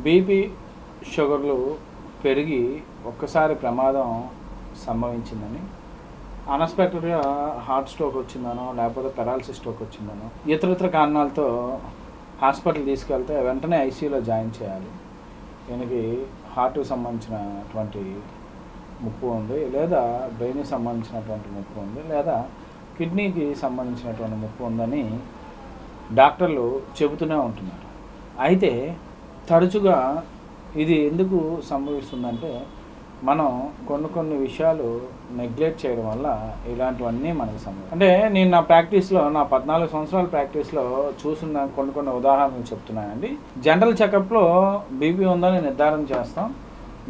BP షుగర్లు పెరిగి ఒక్కసారి ప్రమాదం సంభవించిందని, అన్ఎక్స్పెక్టెడ్గా హార్ట్ స్ట్రోక్ వచ్చిందనో లేకపోతే పెరాలసిస్ స్ట్రోక్ వచ్చిందనో ఇతరితర కారణాలతో హాస్పిటల్ తీసుకెళ్తే వెంటనే ఐసీయూలో జాయిన్ చేయాలి. దీనికి హార్ట్కి సంబంధించినటువంటి ముప్పు ఉంది, లేదా బ్రెయిన్కి సంబంధించినటువంటి ముప్పు ఉంది, లేదా కిడ్నీకి సంబంధించినటువంటి ముప్పు ఉందని డాక్టర్లు చెబుతూనే ఉంటున్నారు. అయితే తరచుగా ఇది ఎందుకు సంభవిస్తుందంటే మనం కొన్ని విషయాలు నెగ్లెక్ట్ చేయడం వల్ల ఇలాంటివన్నీ మనకు సంభవం. అంటే నేను నా ప్రాక్టీస్లో, నా 14 సంవత్సరాల ప్రాక్టీస్లో చూసిన కొన్ని ఉదాహరణలు చెప్తున్నానండి. జనరల్ చెకప్లో బీపీ ఉందని నిర్ధారణకు వస్తాం.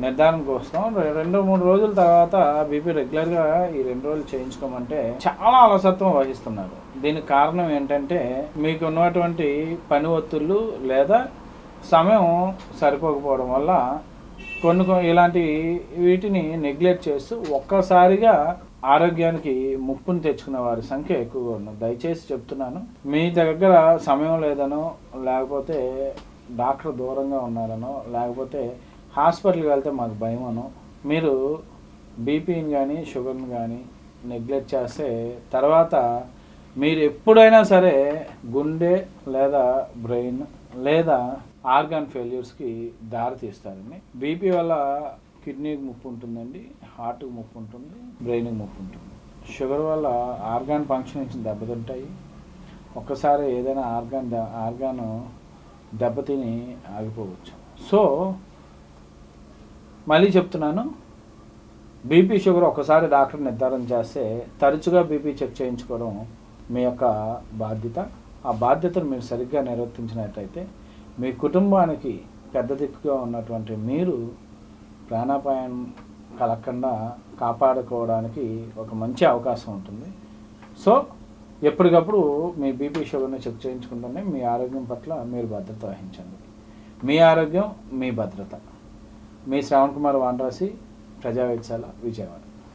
2-3 రోజుల తర్వాత బీపీ రెగ్యులర్గా ఈ 2 రోజులు చేయించుకోమంటే చాలా అలసత్వం వహిస్తున్నారు. దీనికి కారణం ఏంటంటే మీకు ఉన్నటువంటి పని ఒత్తిళ్ళు లేదా సమయం సరిపోకపోవడం వల్ల ఇలాంటి వీటిని నెగ్లెక్ట్ చేస్తూ ఒక్కసారిగా ఆరోగ్యానికి ముప్పును తెచ్చుకునే వారి సంఖ్య ఎక్కువగా ఉన్నది. దయచేసి చెప్తున్నాను, మీ దగ్గర సమయం లేదనో, లేకపోతే డాక్టర్ దూరంగా ఉన్నారనో, లేకపోతే హాస్పిటల్కి వెళ్తే మాకు భయమనో మీరు బీపీని కానీ షుగర్ని కానీ నెగ్లెక్ట్ చేస్తే తర్వాత మీరు ఎప్పుడైనా సరే గుండె లేదా బ్రెయిన్ లేదా ఆర్గాన్ ఫెయిల్యూర్స్కి దారి తీస్తారండి. బీపీ వల్ల కిడ్నీకి ముప్పు ఉంటుందండి, హార్ట్కి ముప్పు ఉంటుంది, బ్రెయిన్కి ముప్పు ఉంటుంది. షుగర్ వల్ల ఆర్గాన్ ఫంక్షన్స్ దెబ్బతింటాయి. ఒక్కసారి ఏదైనా ఆర్గాన్ దెబ్బతిని ఆగిపోవచ్చు. సో మళ్ళీ చెప్తున్నాను, బీపీ షుగర్ ఒకసారి డాక్టర్ నిర్ధారణ చేస్తే తరచుగా బీపీ చెక్ చేయించుకోవడం మీ యొక్క బాధ్యత. ఆ బాధ్యతను మీరు సరిగ్గా నిర్వర్తించినట్లయితే మీ కుటుంబానికి పెద్ద దిక్కుగా ఉన్నటువంటి మీరు ప్రాణాపాయం కలగకుండా కాపాడుకోవడానికి ఒక మంచి అవకాశం ఉంటుంది. సో ఎప్పటికప్పుడు మీ బీపీ షుగర్ని చెక్ చేయించుకుంటూనే మీ ఆరోగ్యం పట్ల మీరు భద్రత వహించండి. మీ ఆరోగ్యం మీ భద్రత. మీ శ్రవణ్ కుమార్ వాండ్రాసి, ప్రజావేత్సల, విజయవాడ.